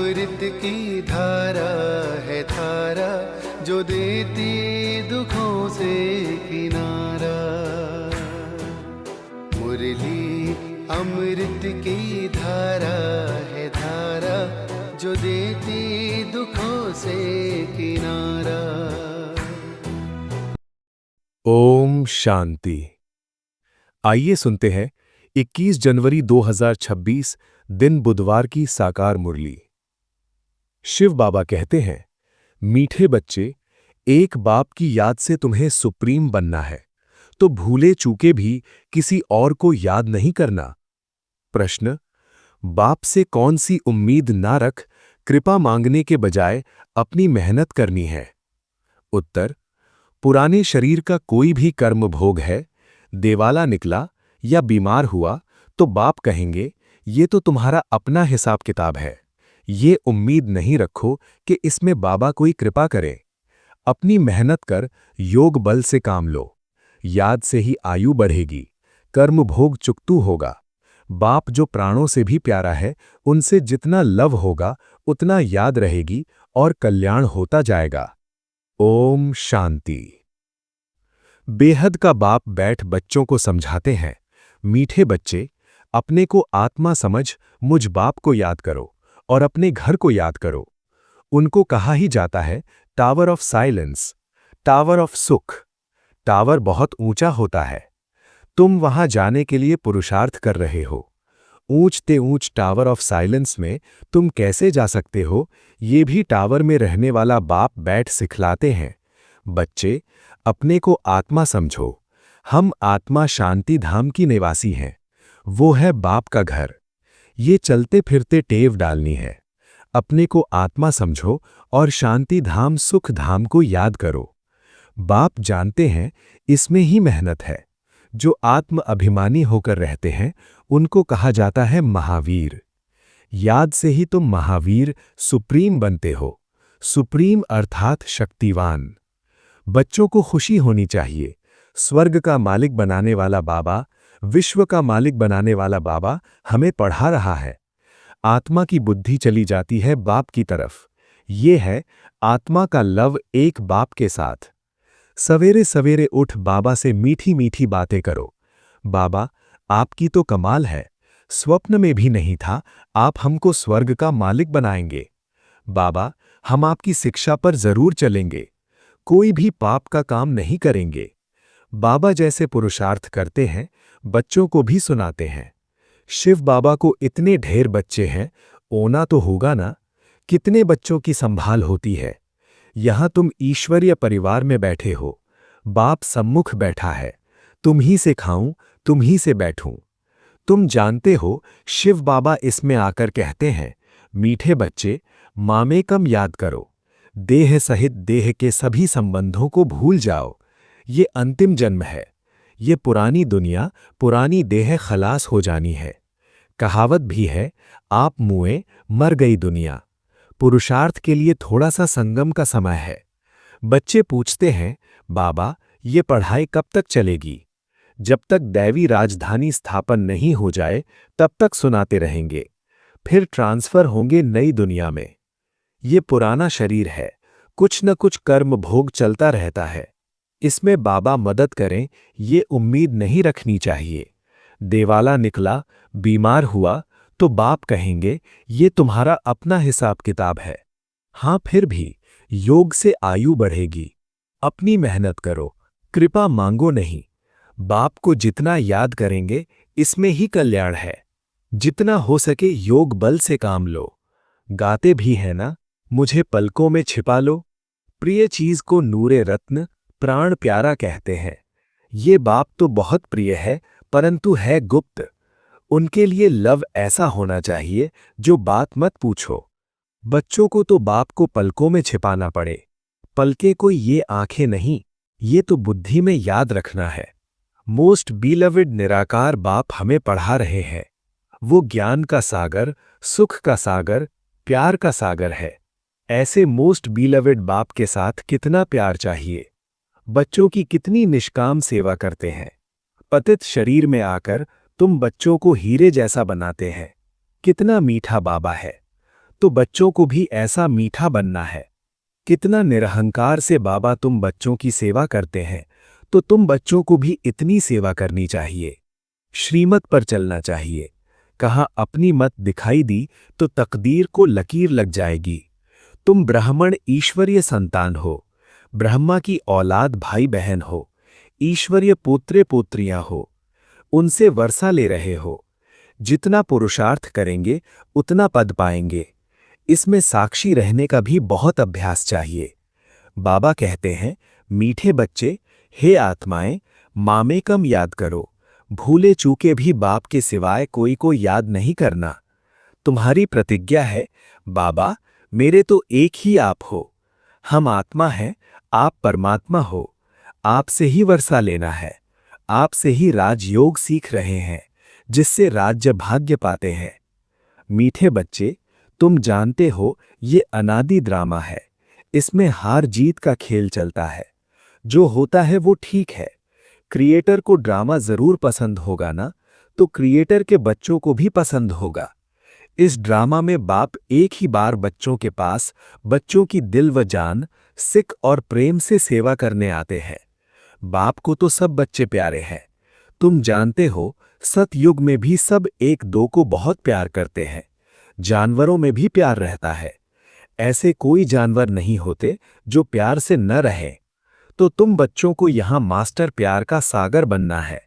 अमृत की धारा है धारा, जो देती दुखों से किनारा। मुरली अमृत की धारा है धारा, जो देती दुखों से किनारा। ओम शांति। आइए सुनते हैं 21 जनवरी 2026 दिन बुधवार की साकार मुरली। शिव बाबा कहते हैं, मीठे बच्चे, एक बाप की याद से तुम्हें सुप्रीम बनना है, तो भूले चूके भी किसी और को याद नहीं करना। प्रश्न, बाप से कौन सी उम्मीद ना रख, कृपा मांगने के बजाय अपनी मेहनत करनी है। उत्तर, पुराने शरीर का कोई भी कर्म भोग है, देवाला निकला या बीमार हुआ तो बाप कहेंगे, ये तो तुम्हारा अपना हिसाब किताब है, ये उम्मीद नहीं रखो कि इसमें बाबा कोई कृपा करे। अपनी मेहनत कर, योग बल से काम लो, याद से ही आयु बढ़ेगी, कर्म भोग चुकतू होगा। बाप जो प्राणों से भी प्यारा है, उनसे जितना लव होगा उतना याद रहेगी और कल्याण होता जाएगा। ओम शांति। बेहद का बाप बैठ बच्चों को समझाते हैं, मीठे बच्चे, अपने को आत्मा समझ मुझ बाप को याद करो और अपने घर को याद करो। उनको कहा ही जाता है tower of silence, tower of सुख। टावर बहुत ऊंचा होता है, तुम वहां जाने के लिए पुरुषार्थ कर रहे हो। ऊंचते ऊंच टावर ऑफ साइलेंस में तुम कैसे जा सकते हो, ये भी टावर में रहने वाला बाप बैठ सिखलाते हैं। बच्चे, अपने को आत्मा समझो, हम आत्मा शांति धाम की निवासी हैं, वो है बाप का घर। ये चलते फिरते टेव डालनी है। अपने को आत्मा समझो और शांति धाम सुख धाम को याद करो। बाप जानते हैं इसमें ही मेहनत है। जो आत्म अभिमानी होकर रहते हैं, उनको कहा जाता है महावीर। याद से ही तुम महावीर सुप्रीम बनते हो। सुप्रीम अर्थात शक्तिवान। बच्चों को खुशी होनी चाहिए, स्वर्ग का मालिक बनाने वाला बाबा, विश्व का मालिक बनाने वाला बाबा हमें पढ़ा रहा है। आत्मा की बुद्धि चली जाती है बाप की तरफ। ये है आत्मा का लव एक बाप के साथ। सवेरे सवेरे उठ बाबा से मीठी मीठी बातें करो। बाबा, आपकी तो कमाल है, स्वप्न में भी नहीं था आप हमको स्वर्ग का मालिक बनाएंगे। बाबा, हम आपकी शिक्षा पर जरूर चलेंगे, कोई भी पाप का काम नहीं करेंगे। बाबा जैसे पुरुषार्थ करते हैं, बच्चों को भी सुनाते हैं। शिव बाबा को इतने ढेर बच्चे हैं, ओना तो होगा ना, कितने बच्चों की संभाल होती है। यहां तुम ईश्वरीय परिवार में बैठे हो, बाप सम्मुख बैठा है, तुम ही से खाऊं, तुम ही से बैठूं। तुम जानते हो शिव बाबा इसमें आकर कहते हैं, मीठे बच्चे, मामेकम याद करो, देह सहित देह के सभी संबंधों को भूल जाओ। ये अंतिम जन्म है, ये पुरानी दुनिया, पुरानी देह खलास हो जानी है। कहावत भी है, आप मुए मर गई दुनिया। पुरुषार्थ के लिए थोड़ा सा संगम का समय है। बच्चे पूछते हैं, बाबा, ये पढ़ाई कब तक चलेगी? जब तक दैवी राजधानी स्थापन नहीं हो जाए तब तक सुनाते रहेंगे, फिर ट्रांसफर होंगे नई दुनिया में। ये पुराना शरीर है, कुछ न कुछ कर्म भोग चलता रहता है। इसमें बाबा मदद करें, ये उम्मीद नहीं रखनी चाहिए। देवाला निकला, बीमार हुआ तो बाप कहेंगे, ये तुम्हारा अपना हिसाब किताब है। हाँ, फिर भी योग से आयु बढ़ेगी। अपनी मेहनत करो, कृपा मांगो नहीं। बाप को जितना याद करेंगे, इसमें ही कल्याण है। जितना हो सके योग बल से काम लो। गाते भी है ना, मुझे पलकों में छिपा लो। प्रिय चीज को नूरे रत्न प्राण प्यारा कहते हैं। ये बाप तो बहुत प्रिय है, परंतु है गुप्त। उनके लिए लव ऐसा होना चाहिए जो बात मत पूछो। बच्चों को तो बाप को पलकों में छिपाना पड़े। पलके कोई ये आंखें नहीं, ये तो बुद्धि में याद रखना है। मोस्ट बीलवेड निराकार बाप हमें पढ़ा रहे हैं। वो ज्ञान का सागर, सुख का सागर, प्यार का सागर है। ऐसे मोस्ट बीलवेड बाप के साथ कितना प्यार चाहिए। बच्चों की कितनी निष्काम सेवा करते हैं। पतित शरीर में आकर तुम बच्चों को हीरे जैसा बनाते हैं। कितना मीठा बाबा है। तो बच्चों को भी ऐसा मीठा बनना है। कितना निरहंकार से बाबा तुम बच्चों की सेवा करते हैं, तो तुम बच्चों को भी इतनी सेवा करनी चाहिए। श्रीमत पर चलना चाहिए। कहाँ अपनी मत दिखाई दी तो तकदीर को लकीर लग जाएगी। तुम ब्राह्मण ईश्वरीय संतान हो, ब्रह्मा की औलाद भाई बहन हो, ईश्वरीय पोत्रे पोत्रियां हो, उनसे वर्षा ले रहे हो। जितना पुरुषार्थ करेंगे उतना पद पाएंगे। इसमें साक्षी रहने का भी बहुत अभ्यास चाहिए। बाबा कहते हैं, मीठे बच्चे, हे आत्माएं, मामेकम याद करो। भूले चूके भी बाप के सिवाय कोई को याद नहीं करना। तुम्हारी प्रतिज्ञा है, बाबा मेरे तो एक ही आप हो। हम आत्मा हैं, आप परमात्मा हो। आपसे ही वर्षा लेना है। आपसे ही राजयोग सीख रहे हैं, जिससे राज्य भाग्य पाते हैं। मीठे बच्चे, तुम जानते हो ये अनादि ड्रामा है। इसमें हार जीत का खेल चलता है। जो होता है वो ठीक है। क्रिएटर को ड्रामा जरूर पसंद होगा ना, तो क्रिएटर के बच्चों को भी पसंद होगा। इस ड्रामा में बाप एक ही बार बच्चों के पास बच्चों की दिल व जान, सिक और प्रेम से सेवा करने आते हैं। बाप को तो सब बच्चे प्यारे हैं। तुम जानते हो सतयुग में भी सब एक दो को बहुत प्यार करते हैं। जानवरों में भी प्यार रहता है। ऐसे कोई जानवर नहीं होते जो प्यार से न रहे। तो तुम बच्चों को यहां मास्टर प्यार का सागर बनना है।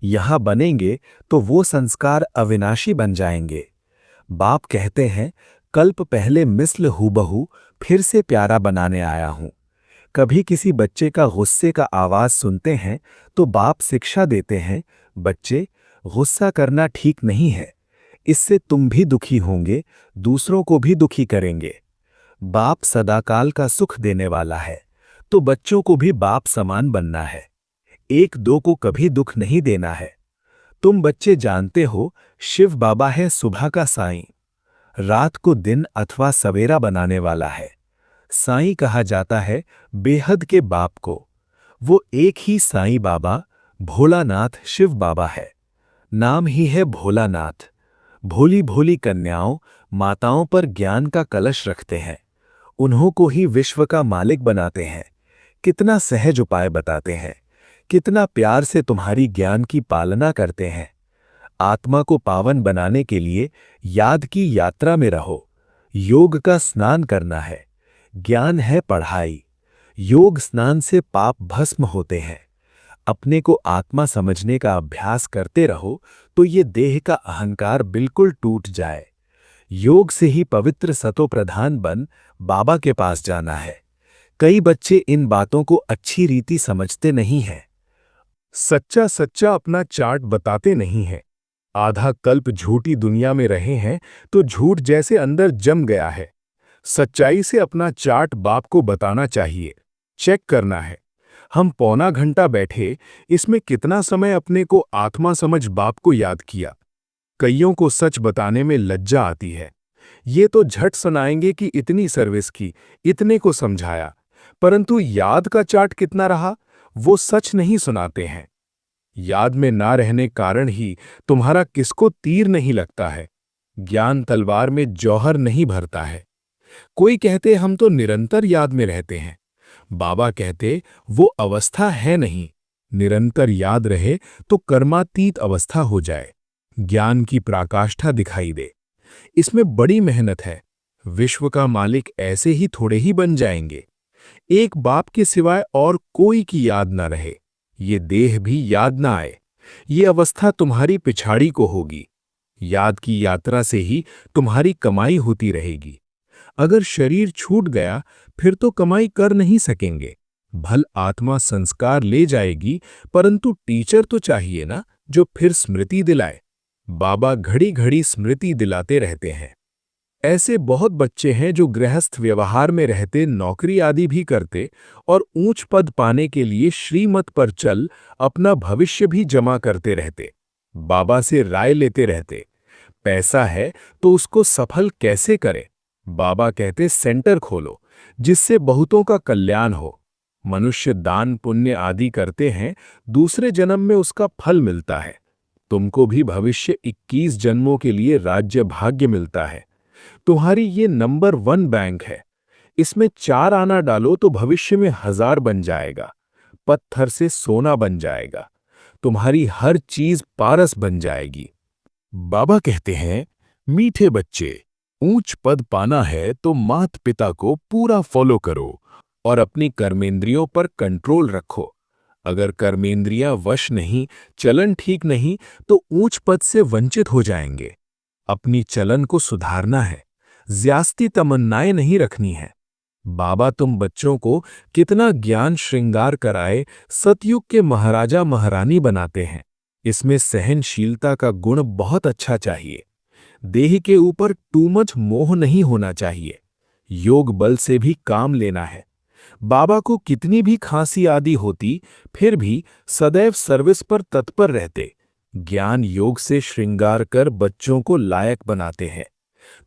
यहां बनेंगे तो वो संस्कार अविनाशी बन जाएंगे। बाप कहते हैं, कल्प पहले मिस्ल हूबहू फिर से प्यारा बनाने आया हूं। कभी किसी बच्चे का गुस्से का आवाज सुनते हैं तो बाप शिक्षा देते हैं, बच्चे गुस्सा करना ठीक नहीं है। इससे तुम भी दुखी होंगे, दूसरों को भी दुखी करेंगे। बाप सदाकाल का सुख देने वाला है, तो बच्चों को भी बाप समान बनना है। एक दो को कभी दुख नहीं देना है। तुम बच्चे जानते हो शिव बाबा है सुबह का साईं, रात को दिन अथवा सवेरा बनाने वाला है। साईं कहा जाता है बेहद के बाप को। वो एक ही साईं बाबा भोलानाथ शिव बाबा है। नाम ही है भोलानाथ। भोली भोली कन्याओं माताओं पर ज्ञान का कलश रखते हैं। उन्हों को ही विश्व का मालिक बनाते हैं। कितना सहज उपाय बताते हैं, कितना प्यार से तुम्हारी ज्ञान की पालना करते हैं। आत्मा को पावन बनाने के लिए याद की यात्रा में रहो। योग का स्नान करना है। ज्ञान है पढ़ाई। योग स्नान से पाप भस्म होते हैं। अपने को आत्मा समझने का अभ्यास करते रहो तो ये देह का अहंकार बिल्कुल टूट जाए। योग से ही पवित्र सतो प्रधान बन बाबा के पास जाना है। कई बच्चे इन बातों को अच्छी रीति समझते नहीं हैं। सच्चा सच्चा अपना चार्ट बताते नहीं हैं। आधा कल्प झूठी दुनिया में रहे हैं तो झूठ जैसे अंदर जम गया है। सच्चाई से अपना चार्ट बाप को बताना चाहिए, चेक करना है। हम पौना घंटा बैठे, इसमें कितना समय अपने को आत्मा समझ बाप को याद किया। कईयों को सच बताने में लज्जा आती है। ये तो झट सुनाएंगे कि इतनी सर्विस की, इतने को समझाया, परंतु याद का चार्ट कितना रहा वो सच नहीं सुनाते हैं। याद में ना रहने कारण ही तुम्हारा किसको तीर नहीं लगता है। ज्ञान तलवार में जौहर नहीं भरता है। कोई कहते हम तो निरंतर याद में रहते हैं। बाबा कहते वो अवस्था है नहीं। निरंतर याद रहे तो कर्मातीत अवस्था हो जाए, ज्ञान की पराकाष्ठा दिखाई दे। इसमें बड़ी मेहनत है। विश्व का मालिक ऐसे ही थोड़े ही बन जाएंगे। एक बाप के सिवाय और कोई की याद ना रहे, ये देह भी याद ना आए। ये अवस्था तुम्हारी पिछाड़ी को होगी। याद की यात्रा से ही तुम्हारी कमाई होती रहेगी। अगर शरीर छूट गया फिर तो कमाई कर नहीं सकेंगे। भल आत्मा संस्कार ले जाएगी, परंतु टीचर तो चाहिए ना जो फिर स्मृति दिलाए। बाबा घड़ी घड़ी स्मृति दिलाते रहते हैं। ऐसे बहुत बच्चे हैं जो गृहस्थ व्यवहार में रहते नौकरी आदि भी करते और ऊंच पद पाने के लिए श्रीमत पर चल अपना भविष्य भी जमा करते रहते। बाबा से राय लेते रहते। पैसा है तो उसको सफल कैसे करें। बाबा कहते सेंटर खोलो जिससे बहुतों का कल्याण हो। मनुष्य दान पुण्य आदि करते हैं, दूसरे जन्म में उसका फल मिलता है। तुमको भी भविष्य 21 जन्मों के लिए राज्य भाग्य मिलता है। तुम्हारी ये नंबर 1 बैंक है। इसमें 4 आना डालो तो भविष्य में 1000 बन जाएगा। पत्थर से सोना बन जाएगा। तुम्हारी हर चीज पारस बन जाएगी। बाबा कहते हैं, मीठे बच्चे, ऊंच पद पाना है तो माता पिता को पूरा फॉलो करो और अपनी कर्मेंद्रियों पर कंट्रोल रखो। अगर कर्मेंद्रियां वश नहीं, चलन ठीक नहीं, तो ऊंच पद से वंचित हो जाएंगे। अपनी चलन को सुधारना है, ज्यास्ती तमन्नाएं नहीं रखनी है। बाबा तुम बच्चों को कितना ज्ञान श्रृंगार कराए सतयुग के महाराजा महारानी बनाते हैं। इसमें सहनशीलता का गुण बहुत अच्छा चाहिए। देह के ऊपर टू मच मोह नहीं होना चाहिए। योग बल से भी काम लेना है। बाबा को कितनी भी खांसी आदि होती, फिर भी सदैव सर्विस पर तत्पर रहते। ज्ञान योग से श्रृंगार कर बच्चों को लायक बनाते हैं।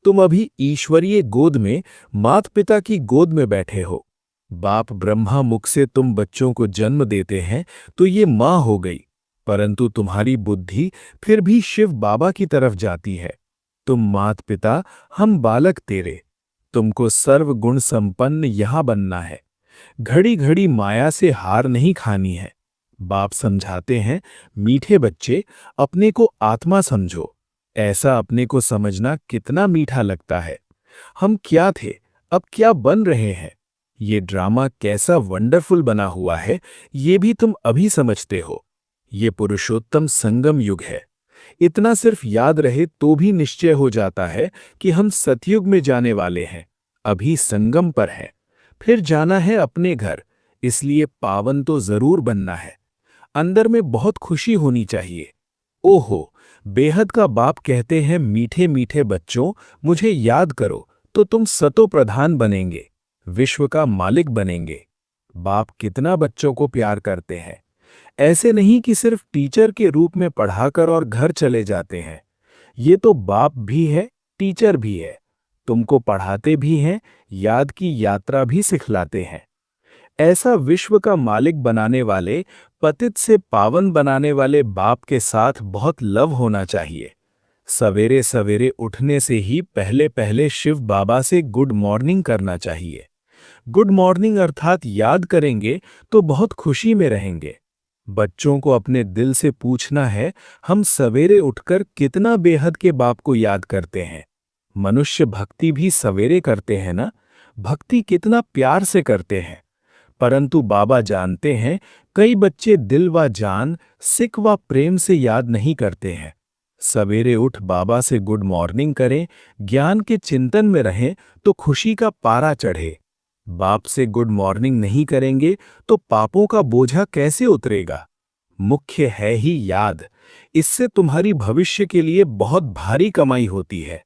तुम अभी ईश्वरीय गोद में, माता पिता की गोद में बैठे हो। बाप ब्रह्मा मुख से तुम बच्चों को जन्म देते हैं तो ये मां हो गई, परंतु तुम्हारी बुद्धि फिर भी शिव बाबा की तरफ जाती है। तुम माता पिता, हम बालक तेरे। तुमको सर्व गुण संपन्न यहां बनना है। घड़ी घड़ी माया से हार नहीं खानी है। बाप समझाते हैं, मीठे बच्चे, अपने को आत्मा समझो। ऐसा अपने को समझना कितना मीठा लगता है। हम क्या थे, अब क्या बन रहे हैं। ये ड्रामा कैसा वंडरफुल बना हुआ है, ये भी तुम अभी समझते हो। ये पुरुषोत्तम संगम युग है। इतना सिर्फ याद रहे तो भी निश्चय हो जाता है कि हम सतयुग में जाने वाले हैं। अभी संगम पर हैं, फिर जाना है अपने घर। इसलिए पावन तो जरूर बनना है। अंदर में बहुत खुशी होनी चाहिए। ओहो, बेहद का बाप कहते हैं, मीठे मीठे बच्चों, मुझे याद करो तो तुम सतो प्रधान बनेंगे, विश्व का मालिक बनेंगे। बाप कितना बच्चों को प्यार करते हैं। ऐसे नहीं कि सिर्फ टीचर के रूप में पढ़ाकर और घर चले जाते हैं। ये तो बाप भी है, टीचर भी है। तुमको पढ़ाते भी हैं, याद की यात्रा भी सिखलाते हैं। ऐसा विश्व का मालिक बनाने वाले, पतित से पावन बनाने वाले बाप के साथ बहुत लव होना चाहिए। सवेरे सवेरे उठने से ही पहले पहले शिव बाबा से गुड मॉर्निंग करना चाहिए। गुड मॉर्निंग अर्थात याद करेंगे तो बहुत खुशी में रहेंगे। बच्चों को अपने दिल से पूछना है, हम सवेरे उठकर कितना बेहद के बाप को याद करते हैं। मनुष्य भक्ति भी सवेरे करते हैं ना, भक्ति कितना प्यार से करते हैं। परंतु बाबा जानते हैं, कई बच्चे दिल व जान, सिक व प्रेम से याद नहीं करते हैं। सवेरे उठ बाबा से गुड मॉर्निंग करें, ज्ञान के चिंतन में रहें तो खुशी का पारा चढ़े। बाप से गुड मॉर्निंग नहीं करेंगे तो पापों का बोझा कैसे उतरेगा। मुख्य है ही याद। इससे तुम्हारी भविष्य के लिए बहुत भारी कमाई होती है।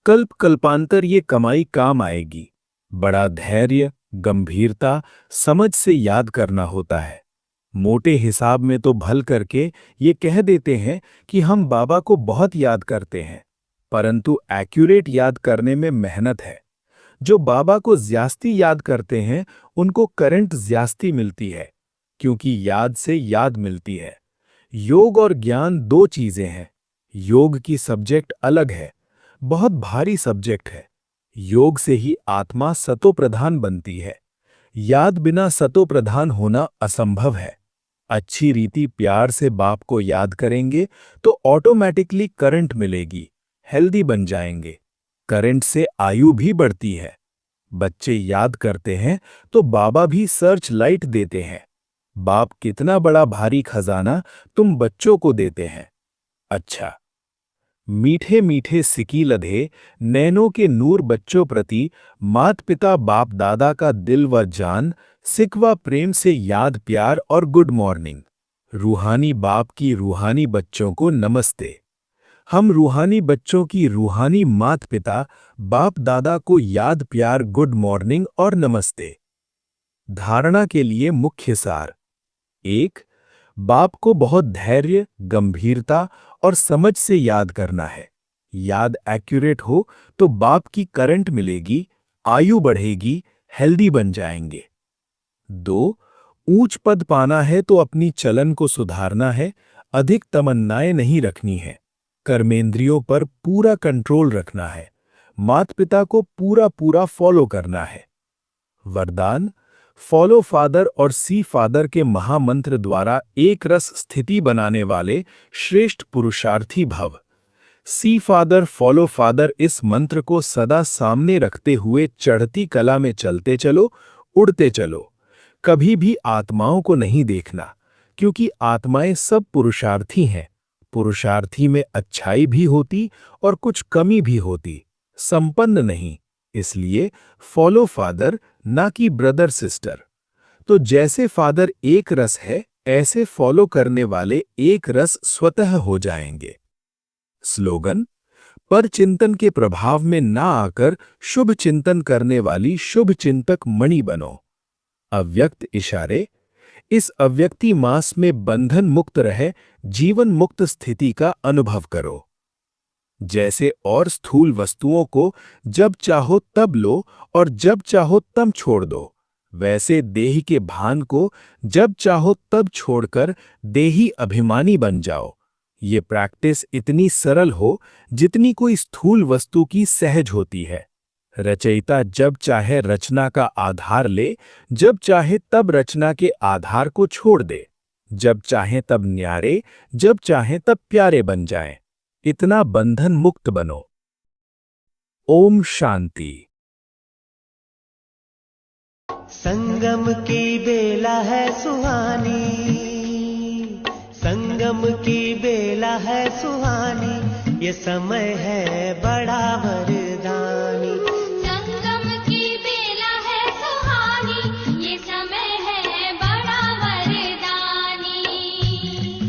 कल्प कल्पांतर ये कमाई काम आएगी। बड़ा धैर्य, गंभीरता, समझ से याद करना होता है। मोटे हिसाब में तो भल करके ये कह देते हैं कि हम बाबा को बहुत याद करते हैं, परंतु एक्यूरेट याद करने में मेहनत है। जो बाबा को ज्यास्ती याद करते हैं, उनको करंट ज्यास्ती मिलती है, क्योंकि याद से याद मिलती है। योग और ज्ञान दो चीजें हैं। योग की सब्जेक्ट अलग है, बहुत भारी सब्जेक्ट है। योग से ही आत्मा सतो प्रधान बनती है। याद बिना सतो प्रधान होना असंभव है। अच्छी रीति प्यार से बाप को याद करेंगे तो ऑटोमेटिकली करंट मिलेगी, हेल्दी बन जाएंगे। करंट से आयु भी बढ़ती है। बच्चे याद करते हैं तो बाबा भी सर्च लाइट देते हैं। बाप कितना बड़ा भारी खजाना तुम बच्चों को देते हैं। अच्छा, मीठे मीठे सिकी लधे नैनों के नूर बच्चों प्रति मात पिता बाप दादा का दिल व जान, सिकवा प्रेम से याद प्यार और गुड मॉर्निंग। रूहानी बाप की रूहानी बच्चों को नमस्ते। हम रूहानी बच्चों की रूहानी मात पिता बाप दादा को याद प्यार, गुड मॉर्निंग और नमस्ते। धारणा के लिए मुख्य सार। 1. बाप को बहुत धैर्य, गंभीरता और समझ से याद करना है। याद एक्यूरेट हो तो बाप की करंट मिलेगी, आयु बढ़ेगी, हेल्दी बन जाएंगे। 2. ऊंच पद पाना है तो अपनी चलन को सुधारना है, अधिक तमन्नाएं नहीं रखनी है। कर्मेंद्रियों पर पूरा कंट्रोल रखना है। माता पिता को पूरा पूरा फॉलो करना है। वरदान, फॉलो फादर और सी फादर के महामंत्र द्वारा एक रस स्थिति बनाने वाले श्रेष्ठ पुरुषार्थी भव। सी फादर फॉलो फादर इस मंत्र को सदा सामने रखते हुए चढ़ती कला में चलते चलो, उड़ते चलो। कभी भी आत्माओं को नहीं देखना, क्योंकि आत्माएं सब पुरुषार्थी हैं। पुरुषार्थी में अच्छाई भी होती और कुछ कमी भी होती, संपन्न नहीं। इसलिए फॉलो फादर, ना कि ब्रदर सिस्टर। तो जैसे फादर एक रस है, ऐसे फॉलो करने वाले एक रस स्वतः हो जाएंगे। स्लोगन, पर चिंतन के प्रभाव में ना आकर शुभ चिंतन करने वाली शुभ चिंतक मणि बनो। अव्यक्त इशारे, इस अव्यक्ति मास में बंधन मुक्त रहे जीवन मुक्त स्थिति का अनुभव करो। जैसे और स्थूल वस्तुओं को जब चाहो तब लो और जब चाहो तब छोड़ दो, वैसे देही के भान को जब चाहो तब छोड़कर देही अभिमानी बन जाओ। ये प्रैक्टिस इतनी सरल हो जितनी कोई स्थूल वस्तु की सहज होती है। रचयिता जब चाहे रचना का आधार ले, जब चाहे तब रचना के आधार को छोड़ दे। जब चाहे तब न्यारे, जब चाहे तब प्यारे बन जाएं। इतना बंधन मुक्त बनो। ओम शांति। संगम की बेला है सुहानी, संगम की बेला है सुहानी, ये समय है बड़ा वरदानी।